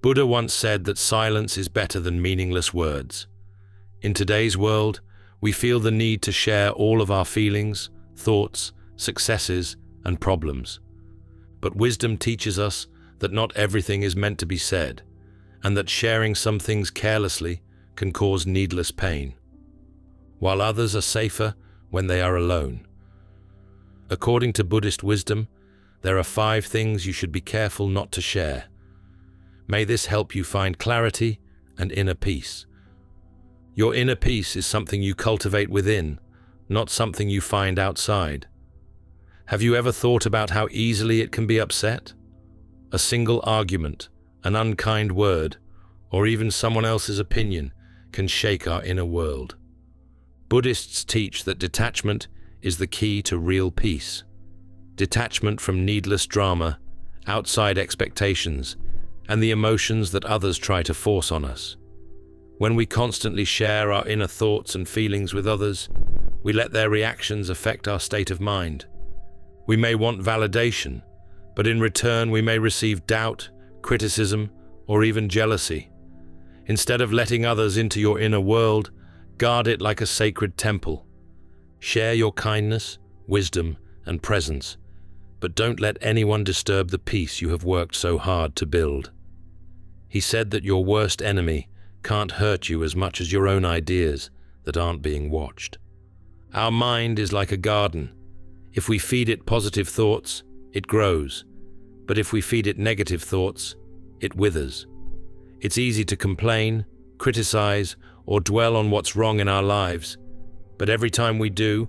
Buddha once said that silence is better than meaningless words. In today's world, we feel the need to share all of our feelings, thoughts, successes, and problems. But wisdom teaches us that not everything is meant to be said, and that sharing some things carelessly can cause needless pain, while others are safer when they are alone. According to Buddhist wisdom, there are 5 things you should be careful not to share. May this help you find clarity and inner peace. Your inner peace is something you cultivate within, not something you find outside. Have you ever thought about how easily it can be upset? A single argument, an unkind word, or even someone else's opinion can shake our inner world. Buddhists teach that detachment is the key to real peace. Detachment from needless drama, outside expectations, and the emotions that others try to force on us. When we constantly share our inner thoughts and feelings with others, we let their reactions affect our state of mind. We may want validation, but in return we may receive doubt, criticism, or even jealousy. Instead of letting others into your inner world, guard it like a sacred temple. Share your kindness, wisdom, and presence, but don't let anyone disturb the peace you have worked so hard to build. He said that your worst enemy can't hurt you as much as your own ideas that aren't being watched. Our mind is like a garden. If we feed it positive thoughts, it grows. But if we feed it negative thoughts, it withers. It's easy to complain, criticize, or dwell on what's wrong in our lives. But every time we do,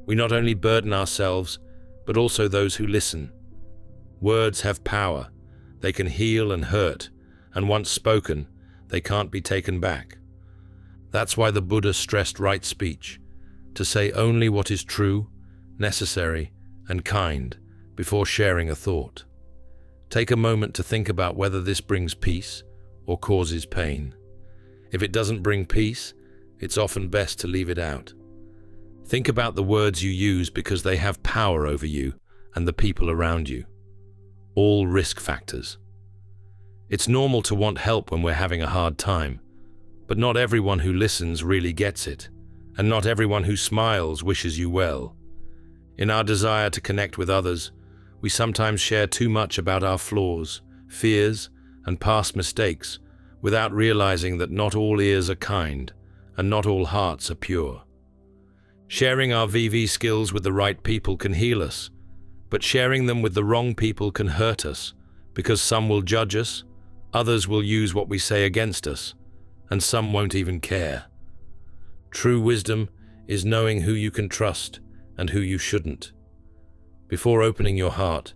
we not only burden ourselves, but also those who listen. Words have power. They can heal and hurt, and once spoken, they can't be taken back. That's why the Buddha stressed right speech, to say only what is true, necessary, and kind before sharing a thought. Take a moment to think about whether this brings peace or causes pain. If it doesn't bring peace, it's often best to leave it out. Think about the words you use because they have power over you and the people around you. All risk factors. It's normal to want help when we're having a hard time, but not everyone who listens really gets it, and not everyone who smiles wishes you well. In our desire to connect with others, we sometimes share too much about our flaws, fears, and past mistakes without realizing that not all ears are kind and not all hearts are pure. Sharing our VV skills with the right people can heal us, but sharing them with the wrong people can hurt us because some will judge us, others will use what we say against us, and some won't even care. True wisdom is knowing who you can trust and who you shouldn't. Before opening your heart,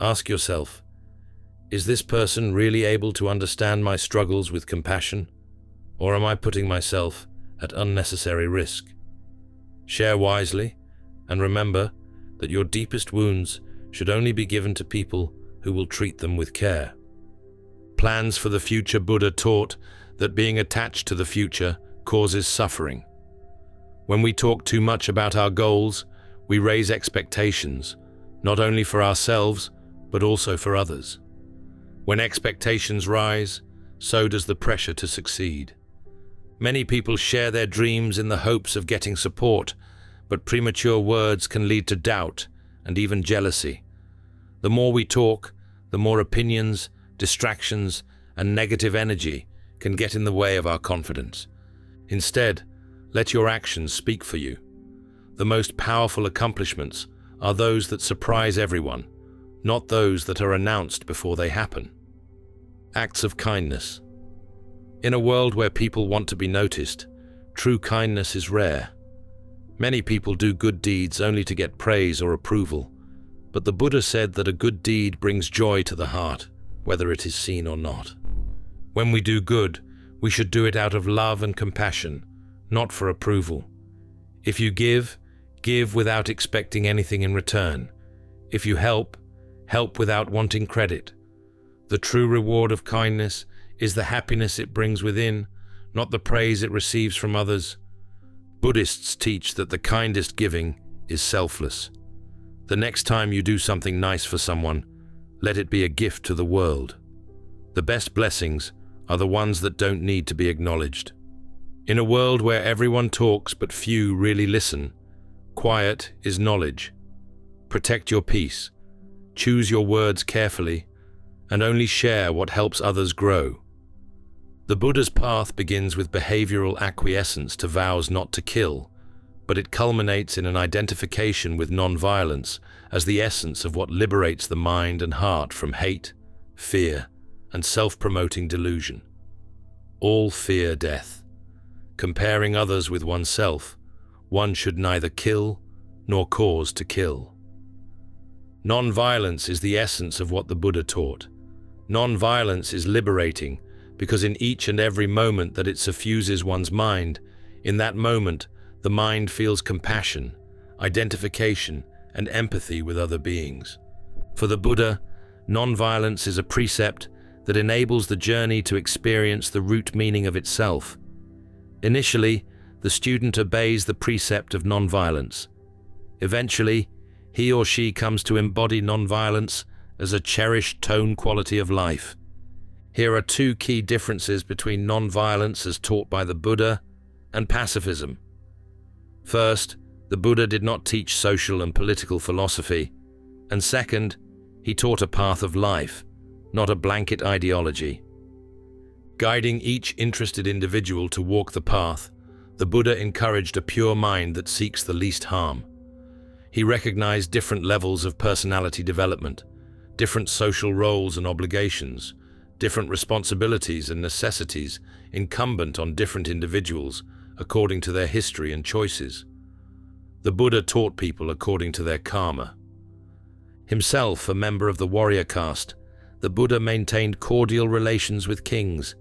ask yourself, is this person really able to understand my struggles with compassion, or am I putting myself at unnecessary risk? Share wisely, and remember that your deepest wounds should only be given to people who will treat them with care. Plans for the future. Buddha taught that being attached to the future causes suffering. When we talk too much about our goals, we raise expectations, not only for ourselves, but also for others. When expectations rise, so does the pressure to succeed. Many people share their dreams in the hopes of getting support, but premature words can lead to doubt and even jealousy. The more we talk, the more opinions, distractions, and negative energy can get in the way of our confidence. Instead, let your actions speak for you. The most powerful accomplishments are those that surprise everyone, not those that are announced before they happen. Acts of kindness. In a world where people want to be noticed, true kindness is rare. Many people do good deeds only to get praise or approval, but the Buddha said that a good deed brings joy to the heart, whether it is seen or not. When we do good, we should do it out of love and compassion, not for approval. If you give, give without expecting anything in return. If you help, help without wanting credit. The true reward of kindness is the happiness it brings within, not the praise it receives from others. Buddhists teach that the kindest giving is selfless. The next time you do something nice for someone, let it be a gift to the world. The best blessings are the ones that don't need to be acknowledged. In a world where everyone talks but few really listen, quiet is knowledge. Protect your peace, choose your words carefully, and only share what helps others grow. The Buddha's path begins with behavioral acquiescence to vows not to kill, but it culminates in an identification with non-violence as the essence of what liberates the mind and heart from hate, fear, and self-promoting delusion. All fear death. Comparing others with oneself, one should neither kill nor cause to kill. Non-violence is the essence of what the Buddha taught. Non-violence is liberating because in each and every moment that it suffuses one's mind, in that moment, the mind feels compassion, identification, and empathy with other beings. For the Buddha, non-violence is a precept that enables the journey to experience the root meaning of itself. Initially, the student obeys the precept of non-violence. Eventually, he or she comes to embody non-violence as a cherished tone quality of life. Here are two key differences between non-violence as taught by the Buddha and pacifism. First, the Buddha did not teach social and political philosophy, and second, he taught a path of life, not a blanket ideology. Guiding each interested individual to walk the path, the Buddha encouraged a pure mind that seeks the least harm. He recognized different levels of personality development, different social roles and obligations, different responsibilities and necessities incumbent on different individuals according to their history and choices. The Buddha taught people according to their karma. Himself a member of the warrior caste, the Buddha maintained cordial relations with kings.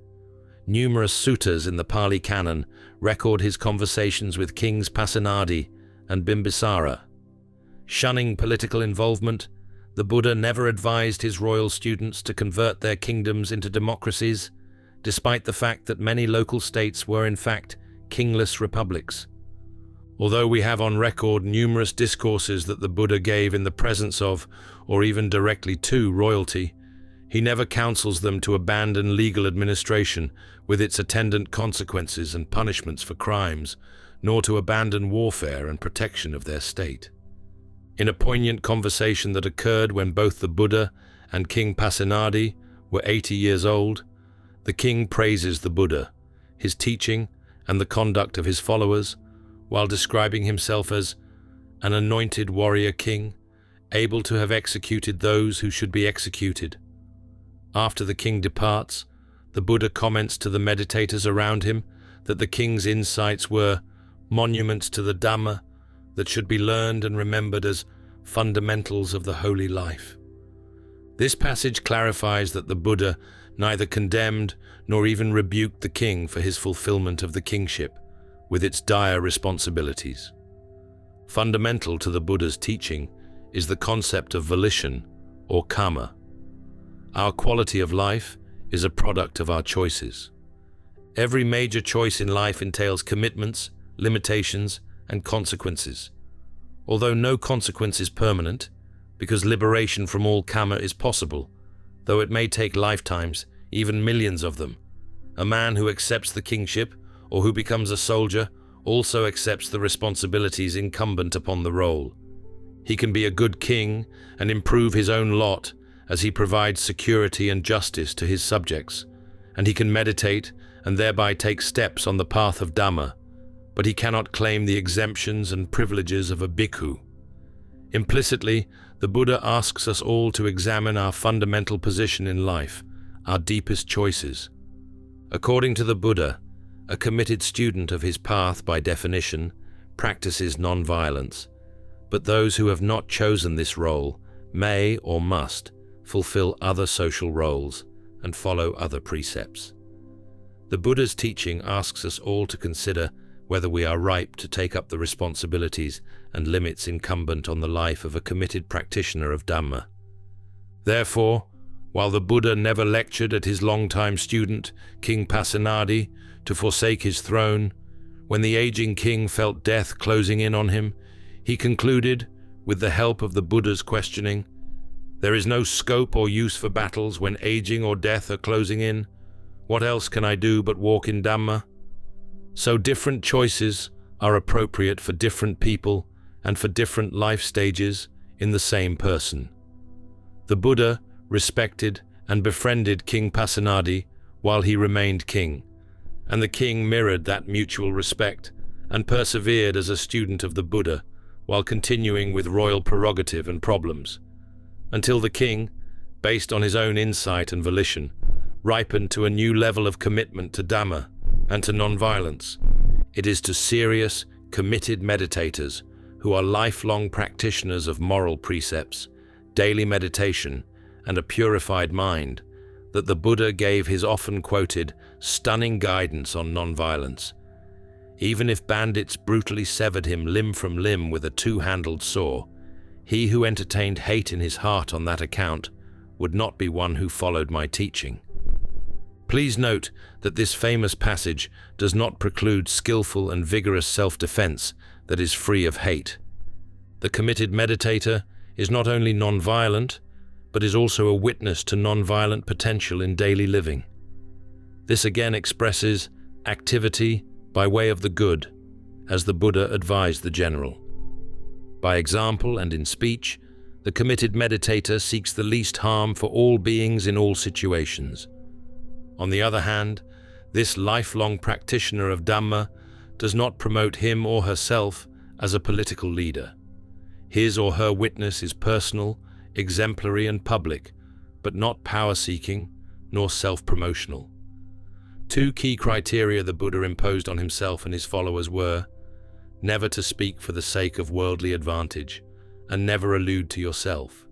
Numerous suttas in the Pali Canon record his conversations with kings Pasenadi and Bimbisara. Shunning political involvement, the Buddha never advised his royal students to convert their kingdoms into democracies, despite the fact that many local states were in fact kingless republics. Although we have on record numerous discourses that the Buddha gave in the presence of, or even directly to, royalty, he never counsels them to abandon legal administration with its attendant consequences and punishments for crimes, nor to abandon warfare and protection of their state. In a poignant conversation that occurred when both the Buddha and King Pasenadi were 80 years old, the king praises the Buddha, his teaching, and the conduct of his followers, while describing himself as an anointed warrior king, able to have executed those who should be executed. After the king departs, the Buddha comments to the meditators around him that the king's insights were monuments to the Dhamma that should be learned and remembered as fundamentals of the holy life. This passage clarifies that the Buddha neither condemned nor even rebuked the king for his fulfillment of the kingship, with its dire responsibilities. Fundamental to the Buddha's teaching is the concept of volition, or karma. Our quality of life is a product of our choices. Every major choice in life entails commitments, limitations, and consequences. Although no consequence is permanent, because liberation from all karma is possible, though it may take lifetimes, even millions of them. A man who accepts the kingship, or who becomes a soldier, also accepts the responsibilities incumbent upon the role. He can be a good king and improve his own lot as he provides security and justice to his subjects, and he can meditate and thereby take steps on the path of Dhamma, but he cannot claim the exemptions and privileges of a bhikkhu. Implicitly, the Buddha asks us all to examine our fundamental position in life, our deepest choices. According to the Buddha, a committed student of his path, by definition, practices non-violence, but those who have not chosen this role may or must fulfill other social roles and follow other precepts. The Buddha's teaching asks us all to consider whether we are ripe to take up the responsibilities and limits incumbent on the life of a committed practitioner of Dhamma. Therefore, while the Buddha never lectured at his longtime student, King Pasenadi, to forsake his throne, when the aging king felt death closing in on him, he concluded, with the help of the Buddha's questioning, There is no scope or use for battles when aging or death are closing in. What else can I do but walk in Dhamma? So different choices are appropriate for different people and for different life stages in the same person. The Buddha respected and befriended King Pasenadi while he remained king, and the king mirrored that mutual respect and persevered as a student of the Buddha while continuing with royal prerogative and problems, until the king, based on his own insight and volition, ripened to a new level of commitment to Dhamma and to non-violence. It is to serious, committed meditators who are lifelong practitioners of moral precepts, daily meditation, and a purified mind that the Buddha gave his often quoted, stunning guidance on non-violence. Even if bandits brutally severed him limb from limb with a two-handled saw, he who entertained hate in his heart on that account would not be one who followed my teaching. Please note that this famous passage does not preclude skillful and vigorous self-defense that is free of hate. The committed meditator is not only non-violent, but is also a witness to non-violent potential in daily living. This again expresses activity by way of the good, as the Buddha advised the general. By example and in speech, the committed meditator seeks the least harm for all beings in all situations. On the other hand, this lifelong practitioner of Dhamma does not promote him or herself as a political leader. His or her witness is personal, exemplary and public, but not power-seeking nor self-promotional. Two key criteria the Buddha imposed on himself and his followers were never to speak for the sake of worldly advantage and never allude to yourself.